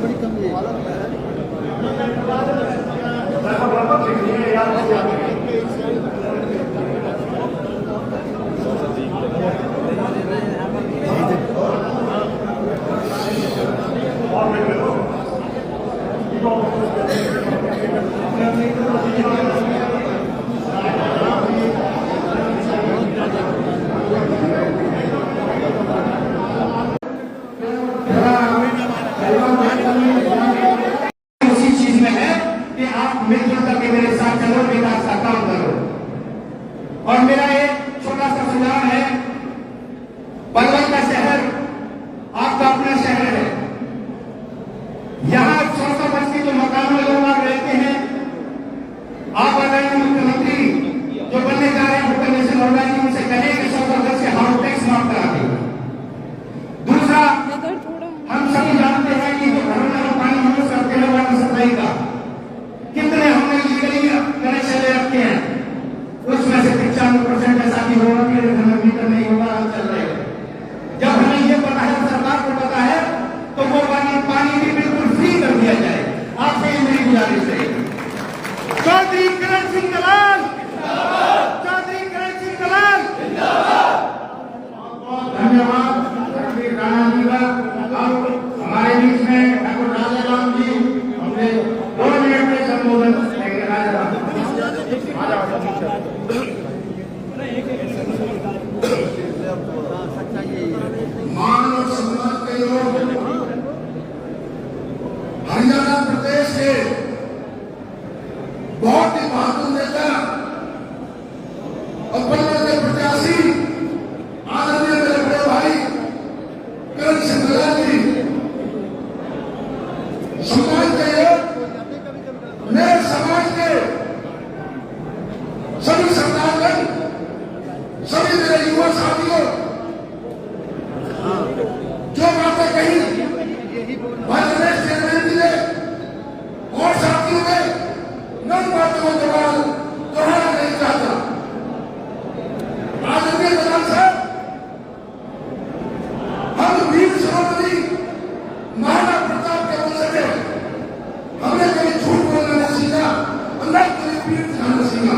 बड़ी कम है। उसी चीज में है कि आप मिलजुल करके मेरे साथ चलो, विकास का काम करो। और मेरा एक छोटा सा सुझाव है, पलवल का शहर आपका अपना शहर है। यहाँ 100 वर्ष के जो मकान में लोग रहते हैं, आप आदरणीय मुख्यमंत्री जो बनने जा रहे हैं भूपेंद्र सिंह हुड्डा जी, उनसे कहें कि 100 वर्ष के हाउस टैक्स माफ करा दें। दूसरा, हम सभी जानते हैं कि जो घरों में हम पानी यूज करते हैं वाटर सप्लाई का कितने हमने लीगली कनेक्शन ले रखे हैं, उसमें से 95% ऐसा भी होगा कि घर में मीटर नहीं होगा, हम चल रहे हैं। जब हमें ये पता है, सरकार को पता है, तो वो पानी भी बिल्कुल फ्री कर दिया जाए। आपसे ये मेरी गुजारिश है। चौधरी करण सिंह दलाल, चौधरी करण सिंह दलाल, धन्यवाद। राणा जी का हमारे बीच में ठाकुर राजा राम जी, हमने 2 मिनट में संबोधन करेंगे। राजा राम मान और सम्मान के लोग हरियाणा प्रदेश के बहुत ही बहादुर नेता और पलवल के प्रत्याशी आदरणीय मेरे बड़े भाई करण सिंह दलाल जी, समाज के मेरे समाज के सभी सरदारगण, सभी मेरे युवा साथियों, जो बातें कही भाई रमेश चेयरमैन जी ने और साथियों ने, नन बातों को दोहराना नहीं चाहता। आदरणीय दलाल साहब, हम वीर सरोवरी महाराणा प्रताप के वंशज हैं। हमने कभी झूठ बोलना नहीं सीखा, न कभी पीठ दिखाना सीखा।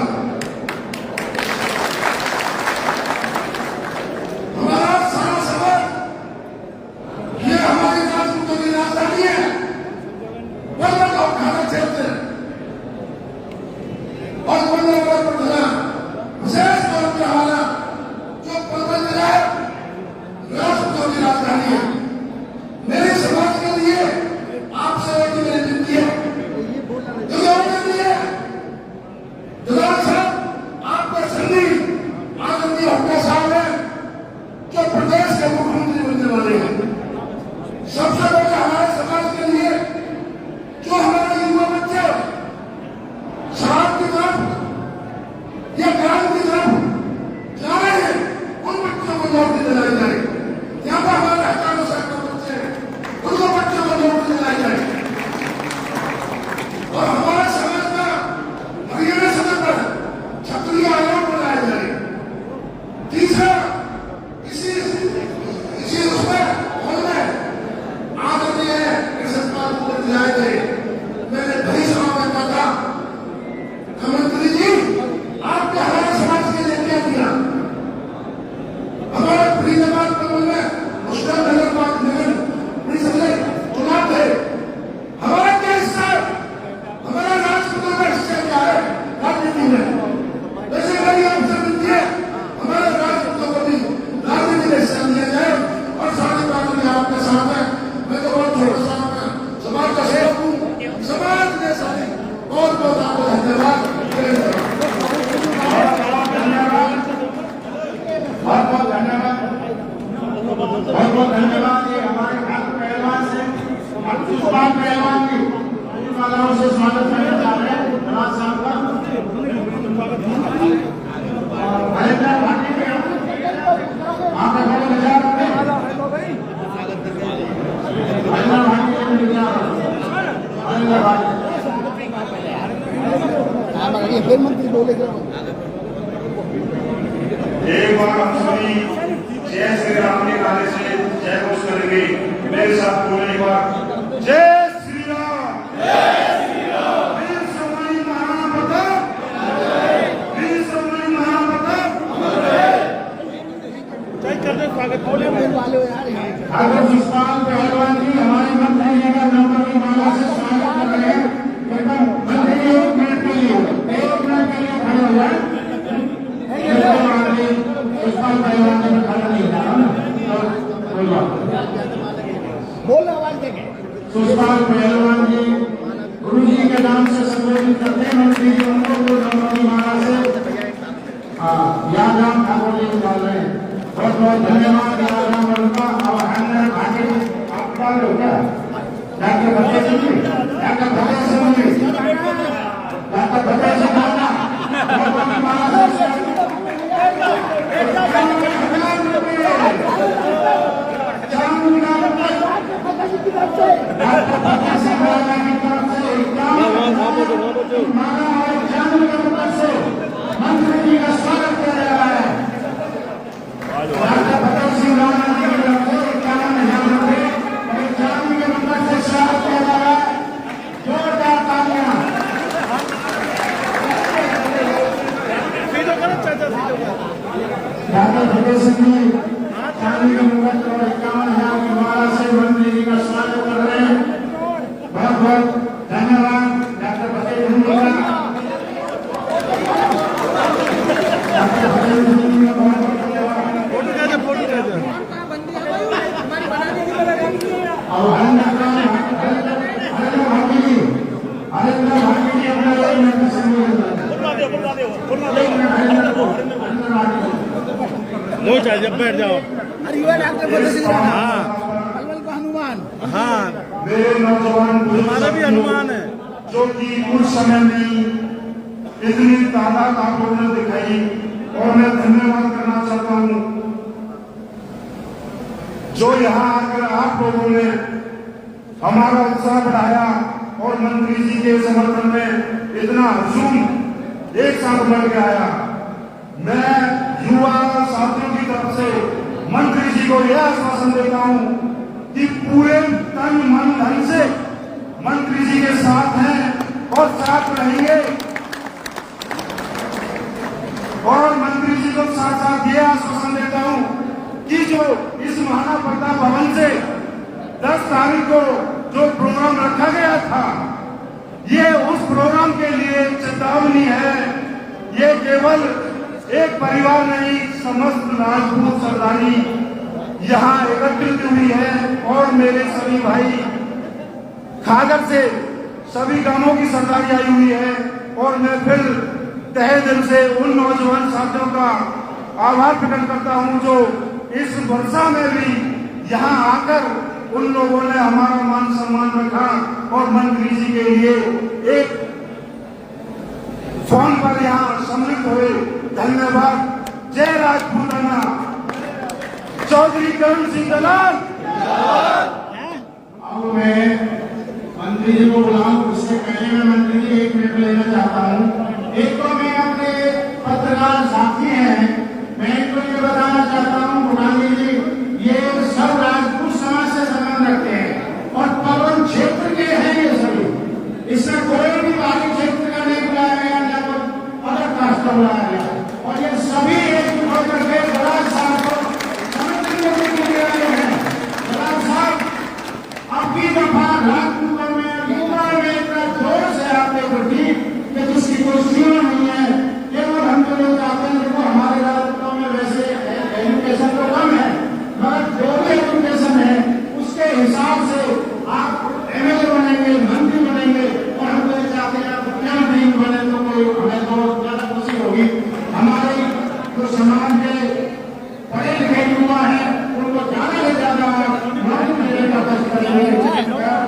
हमारा सारा समाज, ये हमारी राजपूतों की राजधानी है, पलवल का उठाना क्षेत्र और पलवल पर धरा विशेष तौर पर हमारा जो पलवल जिला है, राजपूतों की राजधानी है। मेरे समाज के लिए आपसे एक मेरी विनती है, दलाल साहब, आपका संगी आदरणीय हुड्डा साहब है, जो प्रदेश के मुख्यमंत्री बनने वाले हैं। सबसे पहले हमारे समाज के लिए जो हमारे युवा बच्चे शराब की तरफ या ग्राम की तरफ जा रहे हैं, उन बच्चों को नौकरी दिलाई जाए। यहाँ पर हमारे हजारों सैकड़ों बच्चे हैं, उनको बच्चों को नौकरी दिलाई जाए। और हमारे समाज का हरियाणा सदन पर क्षत्रिय आयोग बनाया जाए। तीसरा, इसी उसमें आदरणीय कृष्णपाल को दिलाए गए। मैंने बड़ी सभा में कहा था, मंत्री जी आपने हमारे समाज के लिए क्या किया? हमारे फरीदाबाद पलवल में मुश्किल नगर चुनाव थे, हमारा क्या हिस्सा है? हमारा राजपूतों का हिस्सा क्या है राजनीति में? वैसे मेरी आपसे विनती है, हमारे राजपूतों को भी राजनीति में हिस्सा दिया जाए। और सारी बातें आपके साथ है। मैं तो बहुत छोटा सा समाज का सेवक हूँ, समाज के साथ बहुत बहुत आपको धन्यवाद। बहुत बहुत धन्यवाद, बहुत बहुत धन्यवाद। ये हमारे ठाकुर पहलवान से पुष्पाल पहलवान की मालाओं से स्वागत करने जा रहे हैं दलाल साहब का। हरिद्वार घाटी में आप बड़े मजा करते हैं, हरिद्वार घाटी में मिल गया। फिर मंत्री बोलेगा। एक बार हम सभी जय श्री राम के नारे से जय घोष करेंगे। मेरे साथ बोले एक बार जय बोल आवाज देंगे। सुषपाल पहलवान जी गुरु जी के नाम से संबोधित करते हैं। मंत्री जी उनको महाराज से यादराम ठाकुर जी डाल रहे हैं। बहुत बहुत धन्यवाद यादराम का। और हंडर भाटी आप डाल रहे हो क्या? Doctor Fateh Singh ji, doctor Fateh Singh ji, doctor Fateh Singh डालना। मंत्री जी का स्वागत किया जा रहा है। डॉक्टर फतेह सिंह राणा जी की तरफ से 51,000 रुपये और 51 के नंबर से स्वागत किया जा रहा है। जोरदार तालियां। डॉक्टर फतेह सिंह जी 51 के नंबर और 51,000 की माला से मंत्री जी का स्वागत कर रहे हैं। बहुत बहुत धन्यवाद डॉक्टर फतेह सिंह जी का। जब बैठ जाओ। अरे युवा डॉक्टर फतेह सिंह राणा, पलवल का हनुमान। हाँ, मेरे नौजवान हमारा भी अनुमान है जो कि कुछ समय में इतनी तादाद आप लोगों ने दिखाई, और मैं धन्यवाद करना चाहता हूँ जो यहाँ आकर आप लोगों ने हमारा उत्साह बढ़ाया और मंत्री जी के समर्थन में इतना हुजूम एक साथ बढ़ के आया। मैं युवा साथियों की तरफ से मंत्री जी को यह आश्वासन देता हूँ कि पूरे तन मन धन से मंत्री जी के साथ हैं और साथ रहेंगे। और मंत्री जी को साथ साथ ये आश्वासन देता हूं कि जो इस महाराणा प्रताप भवन से 10 तारीख को जो प्रोग्राम रखा गया था, ये उस प्रोग्राम के लिए चेतावनी है। ये केवल एक परिवार नहीं, समस्त राजपूत सरदारी यहाँ एकत्रित हुई है। और मेरे सभी भाई खागर से सभी गांवों की सरदारी आई हुई है। और मैं फिर तहे दिल से उन नौजवान साथियों का आभार प्रकट करता हूं जो इस वर्षा में भी यहाँ आकर उन लोगों ने हमारा मान सम्मान रखा और मंत्री जी के लिए एक फोन पर यहाँ सम्मिलित हुए। धन्यवाद। जय राजपूताना। चौधरी करण सिंह दलाल। अब मैं मंत्री जी को बुलाऊं, उससे पहले मैं मंत्री जी 1 मिनट लेना चाहता हूँ। एक तो मैं अपने पत्रकार साथी हैं, मैं इनको ये बताना चाहता हूँ बुलानी जी, ये सब राजपूत समाज से संबंध रखते हैं और पवन क्षेत्र के हैं ये सभी। इसमें कोई भी बाकी क्षेत्र का नहीं बुलाया गया, या तो अलग कास्ट का बुलाया गया। और ये सभी एक होकर के दलाल साहब को समर्थन करने के लिए आए हैं। दलाल साहब, आपकी दफा राजपूतों में युवा में इतना जोर से आपने बढ़ी कि जिसकी कोई सीमा नहीं है। केवल हम तो लोग चाहते हैं, देखो हमारे राजपूतों में वैसे एजुकेशन तो कम है, मगर जो भी एजुकेशन है उसके हिसाब से आप एमएलए बनेंगे, मंत्री बनेंगे। और हम तो चाहते हैं आप क्या नहीं बने तो कोई हमें तो ज्यादा खुशी होगी। हमारे जो समाज के पढ़े लिखे युवा हैं उनको ज्यादा से ज्यादा नौकरी देने का कष्ट करेंगे।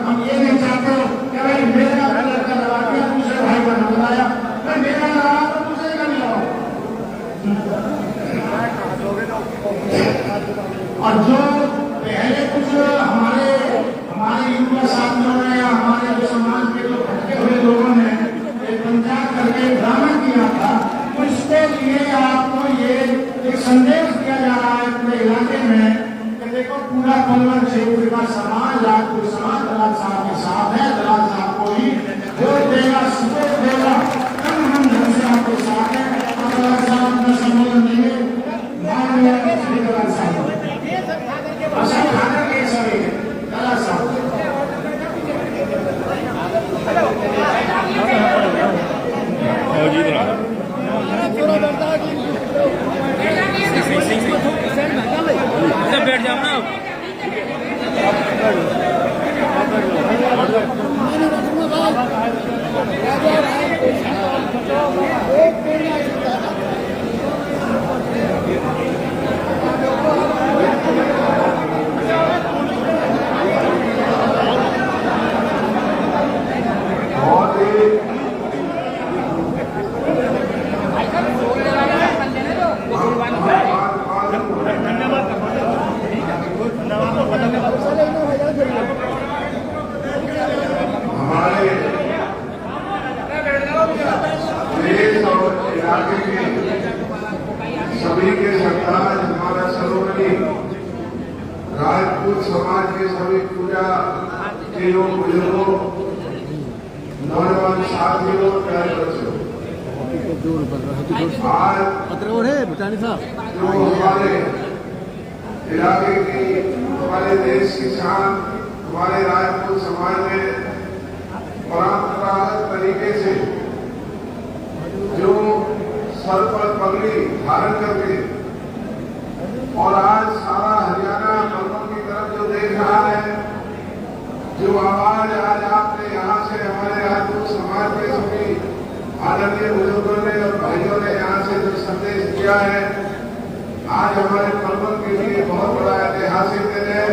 हम ये नहीं चाहते कि भाई मेरा लड़का लगा दिया, दूसरे भाई का न लगाया, फिर मेरा लगा तो दूसरे का नहीं लगाओ। और जो पहले कुछ हमारे युवा साथियों ने या हमारे जो समाज के जो भटके हुए लोगों ने एक पंचायत करके ड्रामा किया था, उसके लिए आपको ये एक संदेश दिया जा रहा है पूरे इलाके में कि देखो पूरा पलवल क्षेत्र का समाज राजपूत समाज दलाल साहब के साथ है। दलाल साहब को ही वोट देगा, सपोर्ट देगा, तब हम धन से आपके साथ हैं। और दलाल साहब अपना संबोधन देंगे। दलाल साहब खाकर के सभी दलाल साहब बैठ जाओ ना। भाइयों, बुजुर्गों, नौजवान साथियों, प्यारे बच्चों, आज पत्रकार है भूटानी साहब। जो हमारे इलाके की, हमारे देश की शान, हमारे राजपूत समाज में परंपरागत तरीके से जो सर पर पगड़ी धारण करके और आज सारा हरियाणा मलबल की तरफ जो देख रहा है, जो आवाज आज आपने यहाँ से हमारे राजपूत समाज के सभी आदरणीय बुजुर्गों ने और भाइयों ने यहाँ से जो संदेश दिया है, आज हमारे मलबल के लिए बहुत बड़ा ऐतिहासिक दिन है।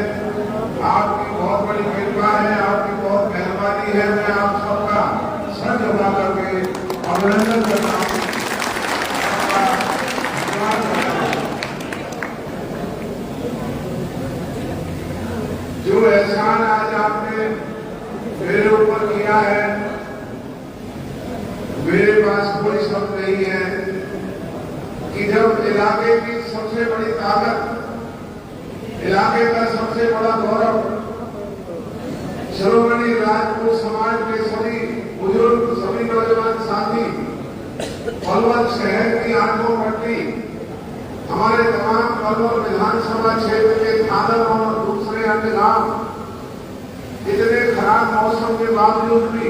आपकी बहुत बड़ी कृपा है, आपकी बहुत मेहरबानी है। मैं आप सबका सर झुका करके अभिनंदन करता हूँ। जो एहसान आज आपने मेरे ऊपर किया है, मेरे पास कोई शब्द नहीं है कि जब इलाके की सबसे बड़ी ताकत, इलाके का सबसे बड़ा गौरव, शिरोमणि राजपूत समाज के सभी बुजुर्ग, सभी नौजवान साथी, पलवल शहर की आंखों पट्टी, हमारे तमाम पलवल विधानसभा क्षेत्र के थादर और दूसरे अन्य गांव, इतने खराब मौसम के बावजूद भी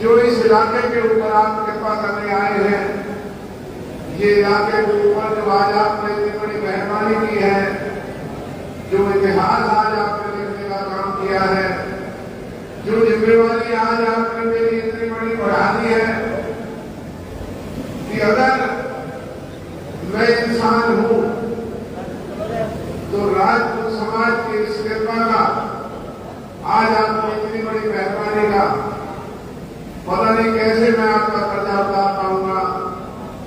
जो इस इलाके के ऊपर आप कृपा करने आए हैं, ये इलाके के ऊपर जो आज आपने इतनी बड़ी मेहरबानी की है, जो इतिहास आज आपने लिखने का काम किया है, जो जिम्मेवारी आज आपने मेरी इतनी बड़ी बढ़ा दी है कि अगर मैं इंसान हूं तो राजपूत समाज की इस कृपा का, आज आपको इतनी बड़ी मेहरबानी का पता नहीं कैसे मैं आपका कर्जा उतार पाऊंगा,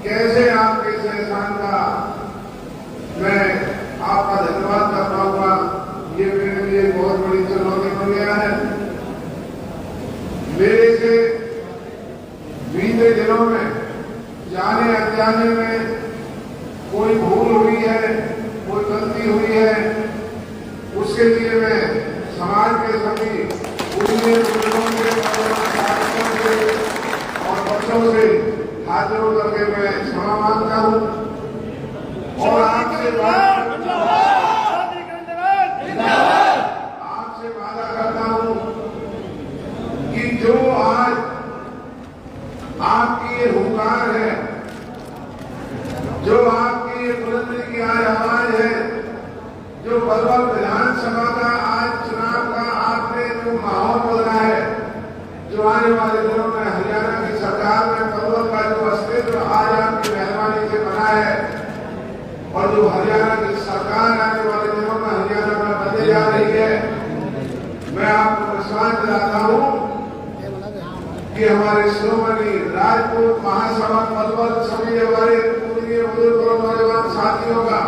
कैसे आपके इस एहसान का मैं आपका धन्यवाद कर पाऊंगा। ये मेरे लिए बहुत बड़ी चुनौती बन गया है। मेरे से बीते दिनों में जाने अनजाने में कोई भूल हुई है, कोई गलती हुई है, उसके लिए मैं समाज के सभी बुजुर्गों के और बच्चों से हाथ जोड़ करके मैं क्षमा मांगता हूँ और आपसे वादा करता हूँ कि जो आज आपकी ये हुंकार है, जो आपकी ये बुलंदी की आज आवाज है, जो पलवल विधानसभा का आज चुनाव का आपने जो माहौल बदला है, जो आने वाले दिनों में हरियाणा की सरकार में पलवल का जो अस्तित्व आज आपकी मेहरबानी से बना है और जो हरियाणा की सरकार आने वाले दिनों में हरियाणा में बनने जा रही है, मैं आपको विश्वास दिलाता हूँ कि हमारे शिरोमणि राजपूत महासभा पलवल सभी हमारे पूर्वीय बुजुर्ग और नौजवान साथियों का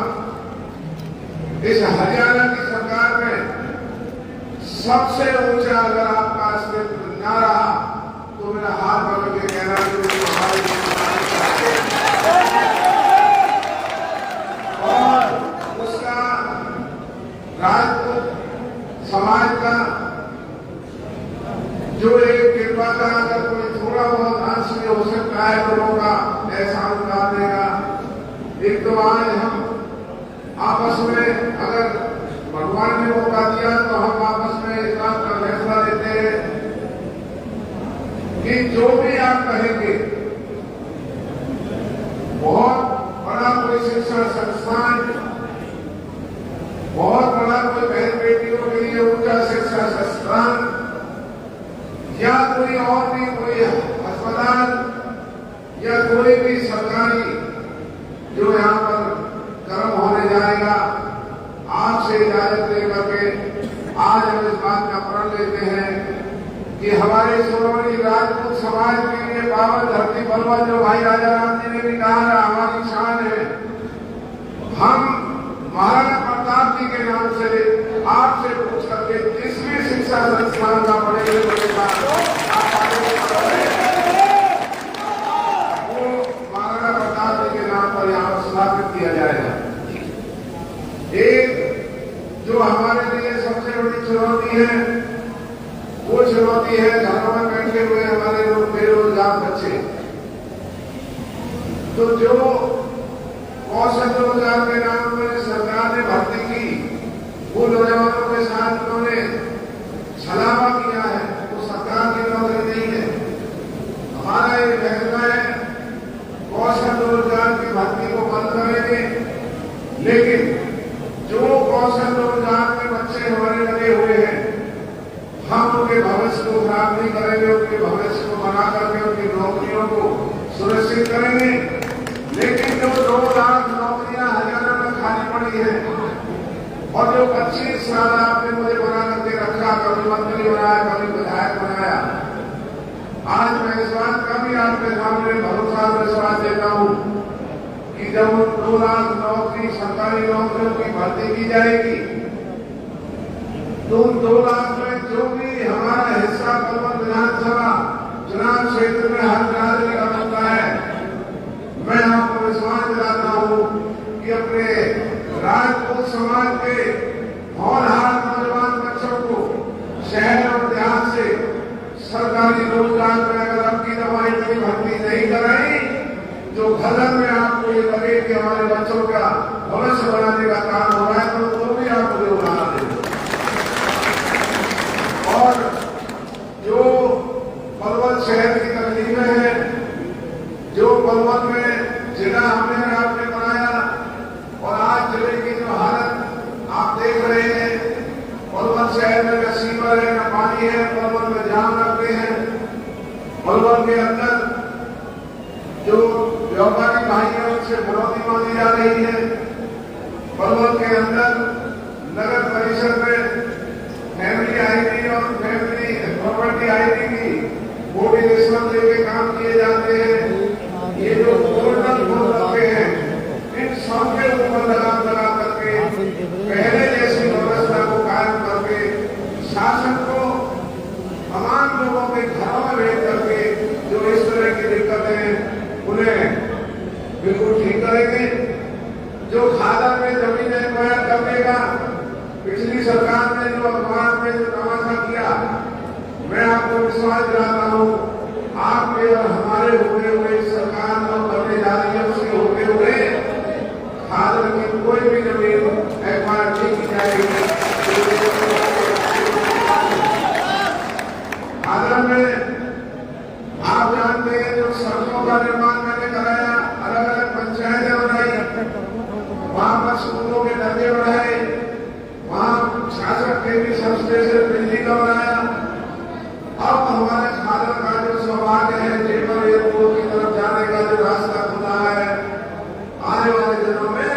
इस हरियाणा की सरकार में सबसे ऊंचा अगर आपका अस्तित्व न रहा तो मेरा हाथ पकड़ के कहना और उसका राजपूत समाज का जो एक कृपा का अगर कोई थोड़ा बहुत अंश भी हो सकता है लोगों का एहसान उतारने का। एक तो आज हम आपस में अगर भगवान ने मौका दिया तो हम आपस में इस बात का फैसला लेते हैं कि जो भी आप कहेंगे, बहुत बड़ा कोई शिक्षा संस्थान, बहुत बड़ा कोई बहन बेटियों के लिए ऊंचा शिक्षा संस्थान या कोई और भी कोई अस्पताल या कोई भी सरकारी जो यहाँ पर कर्म होने जाएगा, आपसे इजाजत लेकर के आज हम इस बात का प्रण लेते हैं कि हमारे शिरोमणि राजपूत समाज के लिए पावन धरती पलवल, जो भाई राजा राम जी ने भी कहा है, हमारी शान है। हम महाराणा प्रताप जी के नाम से आपसे पूछ करके जिस भी शिक्षा संस्थान का बड़े वो महाराणा प्रताप जी के नाम पर यहाँ स्थापित किया जाएगा। एक जो हमारे लिए सबसे बड़ी चुनौती है वो चुनौती है घरों में बैठे हुए हमारे लोग बेरोजगार बच्चे। तो जो कौशल रोजगार के नाम पर सरकार ने भर्ती की, वो नौजवानों के साथ उन्होंने छलावा किया है, वो सरकार की नौकरी नहीं है। हमारा ये फैसला है, कौशल रोजगार की भर्ती को बंद करेंगे, लेकिन जो कौशल रोजगार के बच्चे हमारे लगे हुए हैं, हम उनके भविष्य को खराब नहीं करेंगे, उनके भविष्य को बना करके उनकी नौकरियों को सुरक्षित करेंगे। लेकिन जो 2 लाख नौकरियां हरियाणा में खाली पड़ी है और जो 25 साल आपने मुझे बना करके रखा, कभी मंत्री बनाया, कभी विधायक बनाया, आज मैं इस बात का भी आपके सामने भरोसा विश्वास देता हूं कि जब 2 लाख नौकरी सरकारी नौकरियों की भर्ती की जाएगी, तो 2 लाख में जो भी हमारा हिस्सा पलवल विधानसभा चुनाव क्षेत्र में हर राज्य का बनता है, मैं आपको विश्वास दिलाता हूं कि अपने राजपूत समाज के होनहार नौजवान बच्चों को शहर और देहात से सरकारी रोजगार में अगर अब की दवाई की भर्ती नहीं कराई, जो गलत में आपको ये लगे कि हमारे बच्चों का भविष्य बनाने का काम हो रहा है, तो भी आप मुझे उदाहरण दें। और जो पलवल शहर की तकलीफें हैं, जो पलवल में जिला हमने आपने बनाया और आज जिले की जो हालत आप देख रहे हैं, पलवल शहर में न सीवर है, न पानी है, पलवल में जाम रखते हैं। पलवल के अंदर जो व्यापारी भाई है उनसे बढ़ोतरी मांगी जा रही है। पलवल के अंदर नगर परिषद में फैमिली आईडी और फैमिली प्रॉपर्टी आईडी की मोटी रिश्वत लेके काम किए जाते हैं। ये जो पोर्टल खोल रखे हैं, इन सबके ऊपर लगा करके पहले जैसी व्यवस्था को कायम करके शासन को तमाम लोगों के घरों में भेज करके जो इस तरह की दिक्कतें उन्हें बिल्कुल ठीक करेंगे। जो खादा में जमीन एक्वायर करने का पिछली सरकार ने जो अखबार में जो तमाशा किया, मैं आपको विश्वास दिलाता हूं, आपके और हमारे होते हुए सरकार जो करने जा रही है, उसके होते हुए खादर की कोई भी जमीन एक्वायर नहीं की जाएगी। खादर में आप जानते हैं जो सड़कों का निर्माण मैंने कराया, अलग अलग पंचायतें बनाई, वहां पर स्कूलों के दर्जे बढ़ाए, वहां 66 केवी सब स्टेशन बिजली का बनाया। अब हमारे खादर का जो सौभाग्य है, जेवर एयरपोर्ट की तरफ जाने का जो रास्ता खुला है, आने वाले दिनों में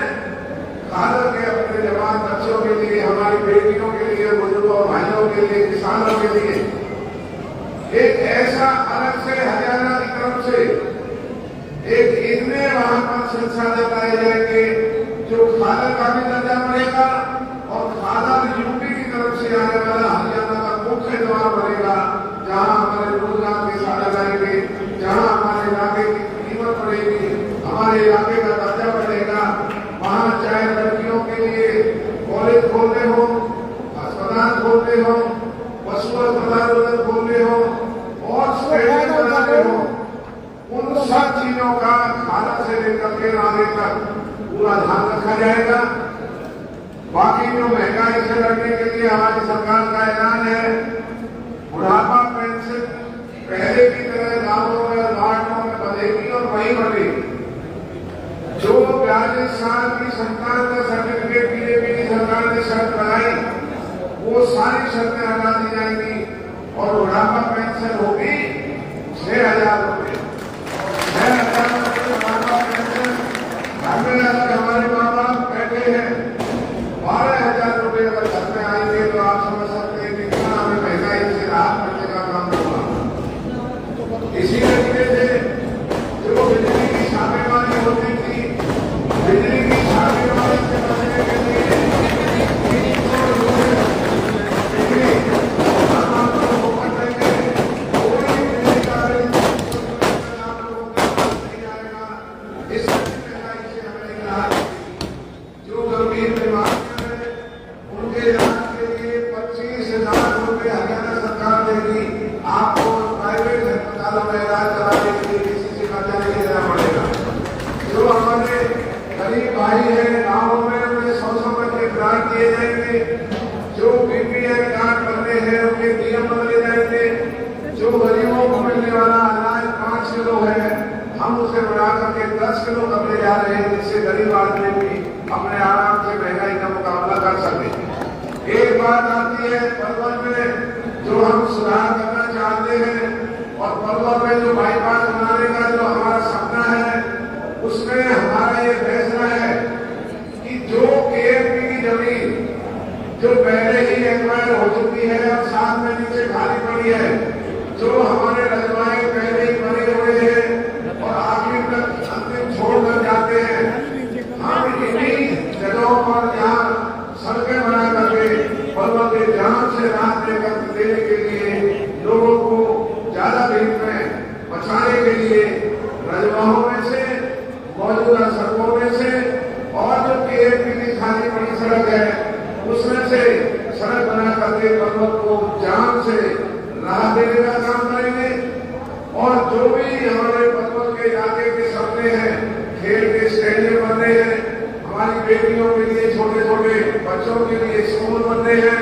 खादर के अपने जवान बच्चों के लिए, हमारी बेटियों के लिए, बुजुर्गों भाइयों के लिए, किसानों के लिए एक ऐसा अलग से हरियाणा की तरफ से एक इतने वहां पर संसाधन लाए जाएंगे जो खादर का भी दर्जा बढ़ेगा और खादर यूपी की तरफ से आने वाला हरियाणा का मुख्य द्वार बनेगा, जहां हमारे रोजगार के साधन आएंगे, जहां हमारे इलाके की कीमत बढ़ेगी, हमारे इलाके का दर्जा बढ़ेगा। वहां चाहे लड़कियों के लिए कॉलेज खोलने हो, अस्पताल खोलने हो, पशु अस्पताल खोलने हो और स्टेडियम बनाने हो, उन सब चीजों का खादर से लेकर के आगे तक पूरा ध्यान रखा जाएगा। बाकी जो महंगाई से लड़ने के लिए हमारी सरकार का ऐलान है, बुढ़ापा पेंशन पहले की तरह गांवों में और घाटों में बढ़ेगी और वही बढ़ेगी। जो 42 साल की संतान का सर्टिफिकेट बीजेपी की सरकार ने शर्त बनाई, वो सारी शर्तें हटा दी जाएंगी और बुढ़ापा पेंशन होगी 6,000 रुपये। 6,000 रुपये बुढ़ापा पेंशन। घर में अगर हमारे माँ बाप बैठे हैं, 12,000 रुपये अगर घर में आएंगे तो आप समझ सकते हैं कि कितना हमें महंगाई से राहत मिलने का काम होगा। इसी तरीके से जो बिजली की छापेमारी होती थी, बिजली की छापेमारी से बचने के लिए जो गंभीर बीमारियां हैं उनके इलाज के लिए 25,000 रुपये हरियाणा सरकार देगी। 10 किलो कपड़े जा रहे हैं, जिससे गरीब आदमी भी अपने आराम से महंगाई का मुकाबला कर सके। एक बात आती है पलवल में जो हम सुधार करना चाहते हैं और पलवल में जो बाईपास बनाने का जो हमारा सपना है, उसमें हमारा ये फैसला है कि जो केएमपी की जमीन जो पहले ही एक्वायर हो चुकी है और साथ में नीचे खाली पड़ी है, जो हमारे रजवाए पहले ही बने हुए हैं और आखिर तक अंतिम छोड़कर जाते हैं, हम इन्हीं जगहों पर यहाँ सड़कें बना करके पलवल के जान से राहत देने के लिए, लोगों को ज्यादा भीड़ में बचाने के लिए रजवाहों में से, मौजूदा सड़कों में से और जो केएमपी की खाली पड़ी सड़क है उसमें से सड़क बना करके पलवल को जान से राहत देने का काम करेंगे। और जो भी हमारे पलवल के इलाके के सपने हैं, खेल के स्टेडियम बनने हैं, हमारी बेटियों के लिए, छोटे छोटे बच्चों के लिए स्कूल बनने हैं,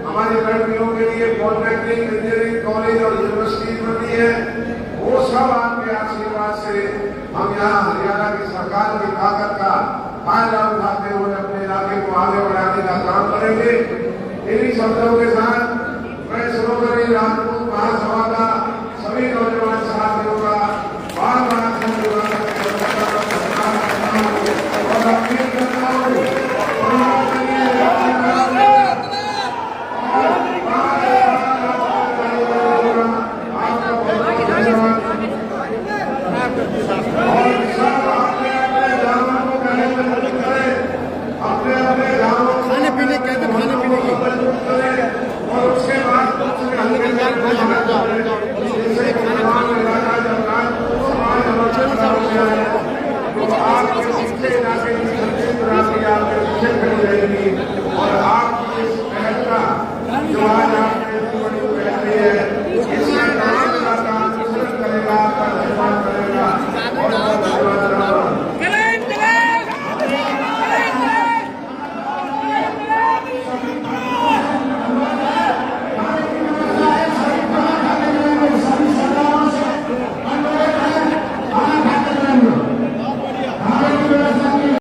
हमारी लड़कियों के लिए पॉलिटेक्निक, इंजीनियरिंग कॉलेज और यूनिवर्सिटी बननी है, वो सब आपके आशीर्वाद से हम यहाँ हरियाणा की सरकार की ताकत का फायदा उठाते हुए अपने इलाके को आगे बढ़ाने का काम करेंगे। इन्हीं शब्दों के साथ मैं सरोवरी राम